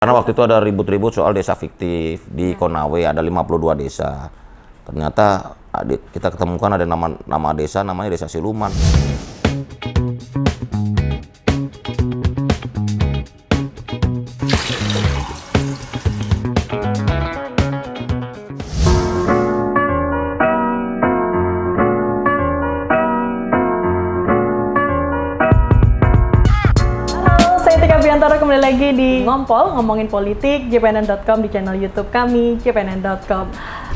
Karena waktu itu ada ribut-ribut soal desa fiktif di Konawe, ada 52 desa. Ternyata kita ketemukan ada nama desa, namanya Desa Siluman. Kembali lagi di Ngompol, ngomongin politik, jpnn.com, di channel YouTube kami, jpnn.com.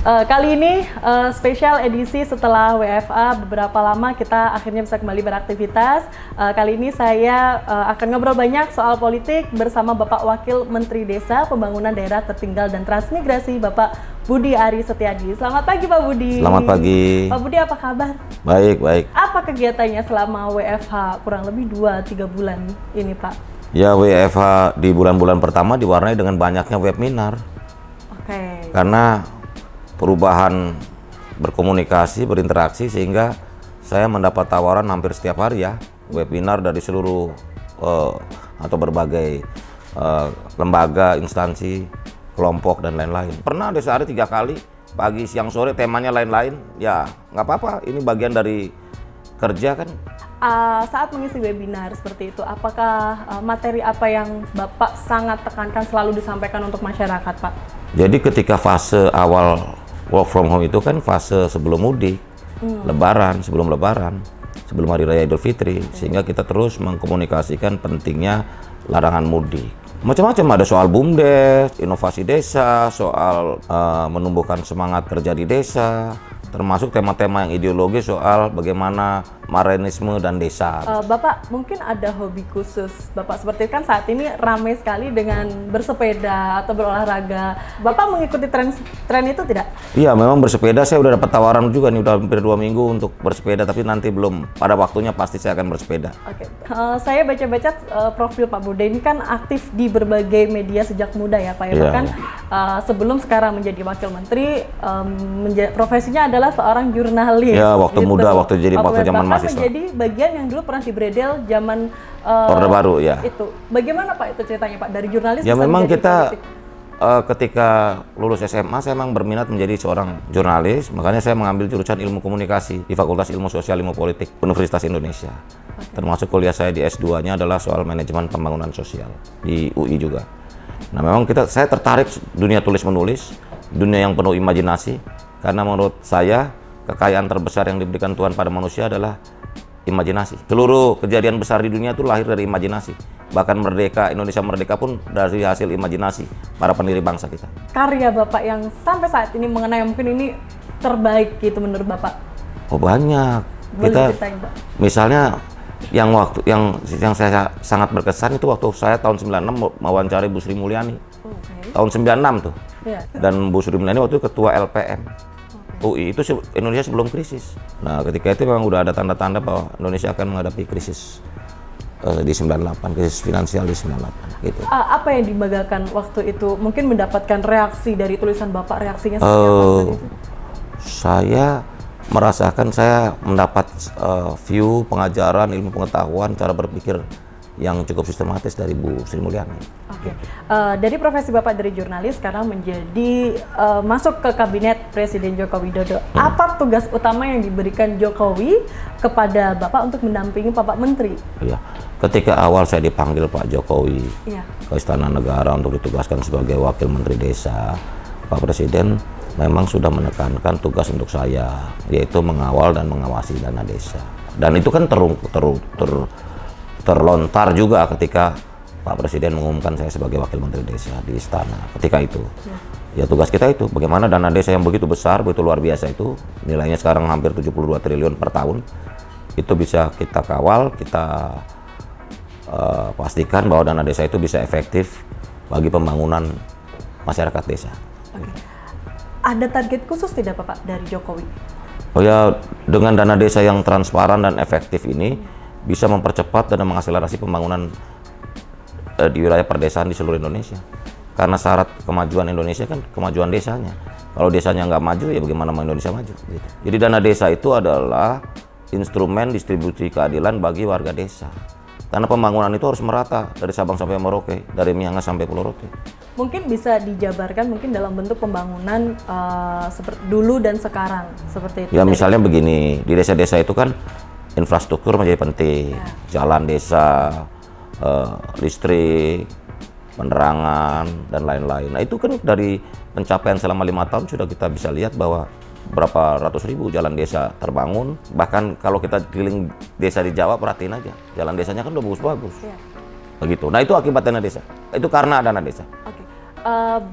Kali ini spesial edisi setelah WFA, beberapa lama kita akhirnya bisa kembali beraktivitas. Kali ini saya akan ngobrol banyak soal politik bersama Bapak Wakil Menteri Desa, Pembangunan Daerah Tertinggal dan Transmigrasi, Bapak Budi Ari Setiadi. Selamat pagi Pak Budi. Selamat pagi. Pak Budi, apa kabar? Baik, baik. Apa kegiatannya selama WFH kurang lebih 2-3 bulan ini Pak? Ya, WFH di bulan-bulan pertama diwarnai dengan banyaknya webinar. Oke. Karena perubahan berkomunikasi, berinteraksi, sehingga saya mendapat tawaran hampir setiap hari ya, webinar dari seluruh atau berbagai lembaga, instansi, kelompok, dan lain-lain. Pernah ada sehari 3 kali, pagi, siang, sore, temanya lain-lain. Ya, nggak apa-apa, ini bagian dari kerja kan. Saat mengisi webinar seperti itu, apakah materi apa yang Bapak sangat tekankan selalu disampaikan untuk masyarakat, Pak? Jadi ketika fase awal work from home itu kan fase sebelum mudik, lebaran, sebelum Hari Raya Idul Fitri, sehingga kita terus mengkomunikasikan pentingnya larangan mudik. Macam-macam, ada soal BUMDes, inovasi desa, soal menumbuhkan semangat kerja di desa, termasuk tema-tema yang ideologis soal bagaimana Maranisme dan desa. Bapak mungkin ada hobi khusus Bapak, seperti kan saat ini ramai sekali dengan bersepeda atau berolahraga. Bapak mengikuti tren itu tidak? Iya, memang bersepeda saya udah dapat tawaran juga nih, udah hampir 2 minggu untuk bersepeda, tapi nanti belum, pada waktunya pasti saya akan bersepeda. Oke. Saya baca-baca profil Pak Budi ini kan aktif di berbagai media sejak muda ya Pak. Iya. Bahkan sebelum sekarang menjadi wakil menteri, profesinya adalah seorang jurnalis. Ya, waktu gitu. muda, waktu zaman mahasiswa. Menjadi bagian yang dulu pernah dibredel zaman Orde Baru ya. Itu. Bagaimana Pak itu ceritanya Pak, dari jurnalis? Ya memang kita politik? ketika lulus SMA saya memang berminat menjadi seorang jurnalis, makanya saya mengambil jurusan Ilmu Komunikasi di Fakultas Ilmu Sosial Ilmu Politik Universitas Indonesia. Termasuk kuliah saya di S2-nya adalah soal manajemen pembangunan sosial di UI juga. Nah, memang saya tertarik dunia tulis menulis, dunia yang penuh imajinasi, karena menurut saya kekayaan terbesar yang diberikan Tuhan pada manusia adalah imajinasi. Seluruh kejadian besar di dunia itu lahir dari imajinasi. Bahkan Indonesia merdeka pun dari hasil imajinasi para pendiri bangsa kita. Karya Bapak yang sampai saat ini mengenai mungkin ini terbaik gitu menurut Bapak? Oh, banyak. Boleh ceritain, Pak? Misalnya yang saya sangat berkesan itu waktu saya tahun 96 mewawancari Bu Sri Mulyani. Tahun 96 tuh. Yeah. Dan Bu Sri Mulyani waktu itu ketua LPM. UI itu Indonesia sebelum krisis. Nah, ketika itu memang udah ada tanda-tanda bahwa Indonesia akan menghadapi krisis di 98, krisis finansial di 98 gitu. Apa yang dibanggakan waktu itu? Mungkin mendapatkan reaksi dari tulisan Bapak, reaksinya seperti apa itu? Saya merasakan saya mendapat view, pengajaran, ilmu pengetahuan, cara berpikir yang cukup sistematis dari Bu Sri Mulyani. Oke. Dari profesi Bapak dari jurnalis sekarang menjadi masuk ke kabinet Presiden Joko Widodo. Apa tugas utama yang diberikan Jokowi kepada Bapak untuk mendampingi Bapak Menteri? Iya. Ketika awal saya dipanggil Pak Jokowi ke Istana Negara untuk ditugaskan sebagai Wakil Menteri Desa, Pak Presiden memang sudah menekankan tugas untuk saya, yaitu mengawal dan mengawasi dana desa. Dan itu kan terlontar juga ketika Pak Presiden mengumumkan saya sebagai Wakil Menteri Desa di Istana ketika itu. Ya, tugas kita itu bagaimana dana desa yang begitu besar, begitu luar biasa itu, nilainya sekarang hampir 72 triliun per tahun, itu bisa kita kawal, kita pastikan bahwa dana desa itu bisa efektif bagi pembangunan masyarakat desa. Oke. Ada target khusus tidak Bapak dari Jokowi? Oh ya, dengan dana desa yang transparan dan efektif ini bisa mempercepat dan mengakselerasi pembangunan di wilayah perdesaan di seluruh Indonesia. Karena syarat kemajuan Indonesia kan kemajuan desanya. Kalau desanya nggak maju, ya bagaimana mau Indonesia maju? Gitu. Jadi dana desa itu adalah instrumen distribusi keadilan bagi warga desa. Karena pembangunan itu harus merata dari Sabang sampai Merauke, dari Miangas sampai Pulau Rote. Mungkin bisa dijabarkan mungkin dalam bentuk pembangunan seperti dulu dan sekarang seperti itu. Ya misalnya begini, di desa-desa itu kan infrastruktur menjadi penting, jalan desa, listrik, penerangan dan lain-lain. Nah itu kan dari pencapaian selama 5 tahun sudah kita bisa lihat bahwa berapa ratus ribu jalan desa terbangun. Bahkan kalau kita keliling desa di Jawa, perhatiin aja, jalan desanya kan udah bagus-bagus. Begitu. Nah itu akibat dana desa. Itu karena dana desa. Oke.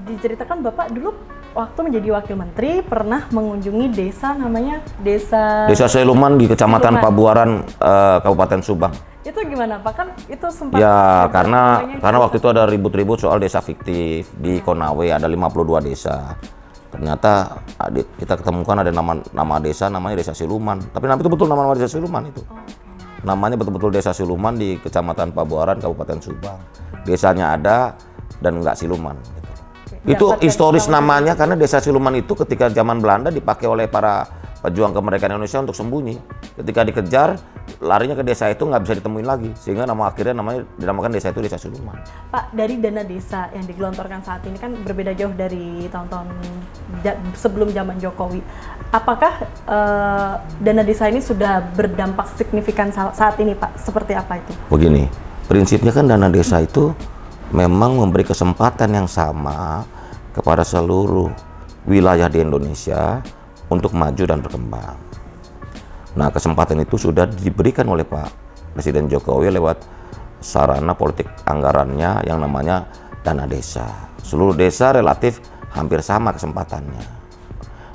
Diceritakan Bapak dulu waktu menjadi wakil menteri pernah mengunjungi desa namanya Desa Siluman di Kecamatan Siluman. Pabuaran, Kabupaten Subang. Itu gimana Pak? Kan itu sempat Ya, namanya karena waktu itu ada ribut-ribut soal desa fiktif di Konawe, ada 52 desa. Ternyata kita ketemukan ada nama desa namanya Desa Siluman. Tapi nama itu betul nama Desa Siluman itu. Namanya betul-betul Desa Siluman di Kecamatan Pabuaran, Kabupaten Subang. Desanya ada dan nggak siluman. Gitu. Itu historis namanya karena Desa Siluman itu ketika zaman Belanda dipakai oleh para pejuang kemerdekaan Indonesia untuk sembunyi. Ketika dikejar, larinya ke desa itu nggak bisa ditemuin lagi, sehingga akhirnya dinamakan desa itu Desa Siluman. Pak, dari dana desa yang digelontorkan saat ini kan berbeda jauh dari tahun-tahun sebelum zaman Jokowi. Apakah dana desa ini sudah berdampak signifikan saat ini, Pak? Seperti apa itu? Begini, prinsipnya kan dana desa itu memang memberi kesempatan yang sama kepada seluruh wilayah di Indonesia untuk maju dan berkembang. Nah, kesempatan itu sudah diberikan oleh Pak Presiden Jokowi lewat sarana politik anggarannya yang namanya dana desa. Seluruh desa relatif hampir sama kesempatannya.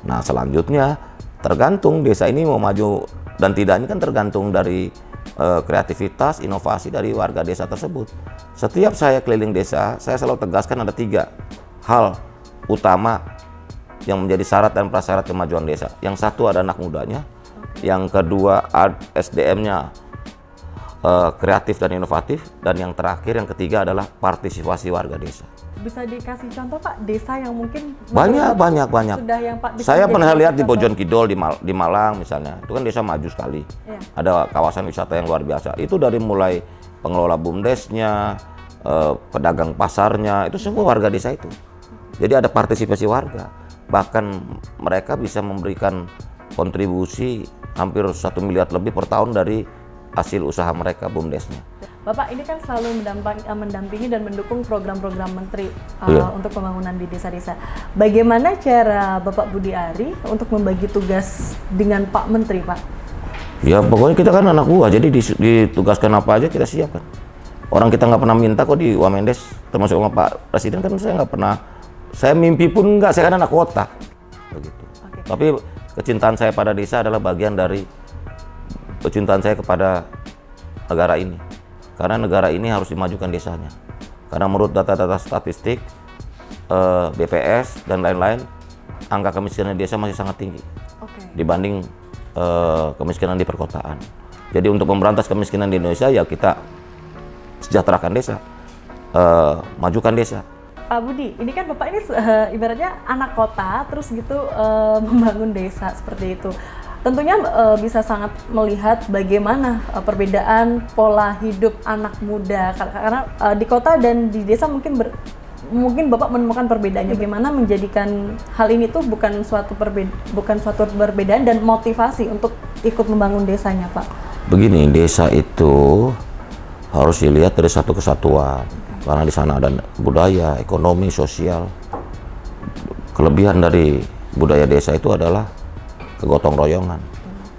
Nah, selanjutnya tergantung desa ini mau maju dan tidaknya kan tergantung dari kreativitas, inovasi dari warga desa tersebut. Setiap saya keliling desa, saya selalu tegaskan ada 3 hal utama yang menjadi syarat dan prasyarat kemajuan desa. Yang satu ada anak mudanya, yang kedua SDM-nya kreatif dan inovatif, dan yang terakhir yang ketiga adalah partisipasi warga desa. Bisa dikasih contoh Pak, desa yang mungkin Banyak. sudah yang Pak bisa Saya pernah lihat di contoh. Bojon Kidul di Malang misalnya, itu kan desa maju sekali. Ada kawasan wisata yang luar biasa. Itu dari mulai pengelola BUMDesnya, pedagang pasarnya, itu semua warga desa itu. Jadi ada partisipasi warga. Bahkan mereka bisa memberikan kontribusi hampir 1 miliar lebih per tahun dari hasil usaha mereka BUMDesnya. Bapak ini kan selalu mendampingi dan mendukung program-program menteri untuk pembangunan di desa-desa. Bagaimana cara Bapak Budi Ari untuk membagi tugas dengan Pak Menteri, Pak? Ya pokoknya kita kan anak buah, jadi ditugaskan apa aja kita siapkan. Orang kita nggak pernah minta kok di Wamendes, termasuk sama Pak Presiden kan saya nggak pernah. Saya mimpi pun enggak, saya kan anak kota. Begitu. Tapi kecintaan saya pada desa adalah bagian dari kecintaan saya kepada negara ini. Karena negara ini harus dimajukan desanya. Karena menurut data-data statistik, BPS dan lain-lain, angka kemiskinan di desa masih sangat tinggi dibanding kemiskinan di perkotaan. Jadi untuk memberantas kemiskinan di Indonesia, ya kita sejahterakan desa, majukan desa. Pak Budi, ini kan Bapak ini ibaratnya anak kota, terus gitu membangun desa seperti itu. Tentunya bisa sangat melihat bagaimana perbedaan pola hidup anak muda. Karena di kota dan di desa mungkin Bapak menemukan perbedaannya. Bagaimana menjadikan hal ini tuh bukan suatu perbedaan dan motivasi untuk ikut membangun desanya, Pak? Begini, desa itu harus dilihat dari satu kesatuan. Karena di sana ada budaya, ekonomi, sosial. Kelebihan dari budaya desa itu adalah kegotong royongan,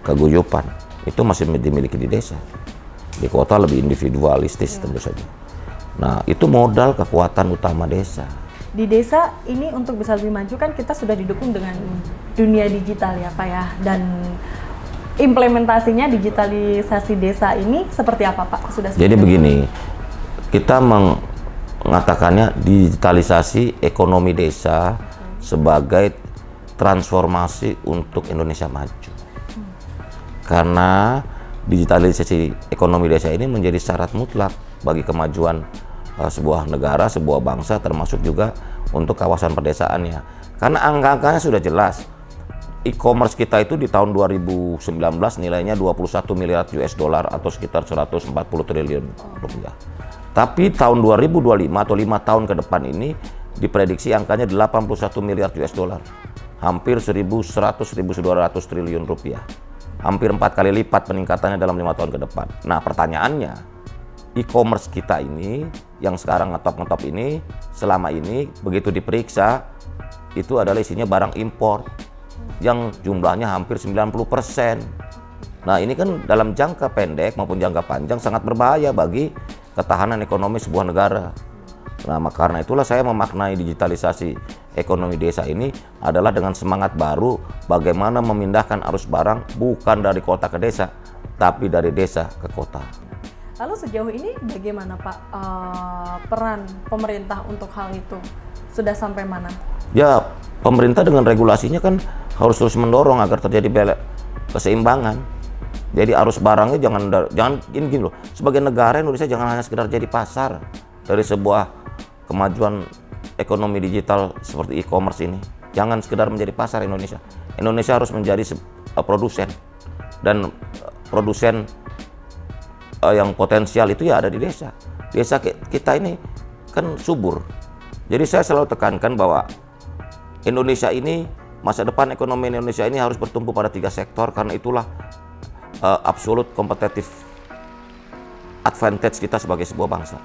keguyupan. Itu masih dimiliki di desa. Di kota lebih individualistis tentu saja. Nah, itu modal kekuatan utama desa. Di desa ini untuk bisa lebih maju kan kita sudah didukung dengan dunia digital ya Pak ya. Dan implementasinya digitalisasi desa ini seperti apa Pak? Jadi begini, kita mengatakannya digitalisasi ekonomi desa sebagai transformasi untuk Indonesia maju. Karena digitalisasi ekonomi desa ini menjadi syarat mutlak bagi kemajuan sebuah negara, sebuah bangsa, termasuk juga untuk kawasan perdesaannya. Karena angka-angkanya sudah jelas. e-commerce kita itu di tahun 2019 nilainya 21 miliar US dollar atau sekitar 140 triliun rupiah. Tapi tahun 2025 atau 5 tahun ke depan ini diprediksi angkanya 81 miliar US dollar. Hampir 1.100-1.200 triliun rupiah. Hampir 4 kali lipat peningkatannya dalam 5 tahun ke depan. Nah, pertanyaannya, e-commerce kita ini yang sekarang ngetop-ngetop ini selama ini begitu diperiksa itu adalah isinya barang impor yang jumlahnya hampir 90%. Nah, ini kan dalam jangka pendek maupun jangka panjang sangat berbahaya bagi ketahanan ekonomi sebuah negara. Nah, karena itulah saya memaknai digitalisasi ekonomi desa ini adalah dengan semangat baru bagaimana memindahkan arus barang bukan dari kota ke desa, tapi dari desa ke kota. Lalu sejauh ini bagaimana Pak peran pemerintah untuk hal itu? Sudah sampai mana? Ya, pemerintah dengan regulasinya kan harus terus mendorong agar terjadi keseimbangan. Jadi arus barangnya jangan gini loh. Sebagai negara Indonesia jangan hanya sekedar jadi pasar dari sebuah kemajuan ekonomi digital seperti e-commerce ini. Jangan sekedar menjadi pasar Indonesia. Indonesia harus menjadi produsen, dan produsen yang potensial itu ya ada di desa. Desa kita ini kan subur. Jadi saya selalu tekankan bahwa Indonesia ini, masa depan ekonomi Indonesia ini harus bertumpu pada 3 sektor, karena itulah absolute competitive advantage kita sebagai sebuah bangsa,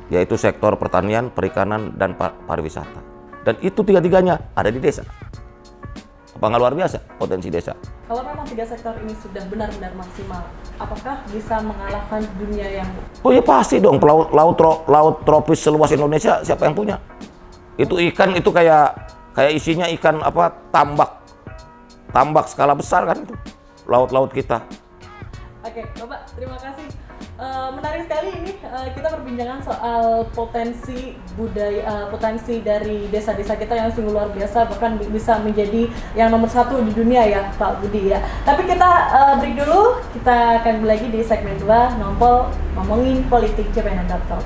yaitu sektor pertanian, perikanan, dan pariwisata. Dan itu 3-tiganya ada di desa. Apa nggak luar biasa potensi desa? Kalau memang 3 sektor ini sudah benar-benar maksimal, apakah bisa mengalahkan dunia yang... Oh ya pasti dong, laut tropis seluas Indonesia siapa yang punya? Itu ikan itu kayak isinya ikan apa, tambak skala besar kan itu laut kita. Oke, Bapak, terima kasih. Menarik sekali ini kita perbincangan soal potensi budaya, potensi dari desa-desa kita yang sungguh luar biasa, bahkan bisa menjadi yang nomor 1 di dunia ya Pak Budi ya. Tapi kita break dulu, kita akan kembali lagi di segmen 2 Ngompol ngomongin politik JPNN.com.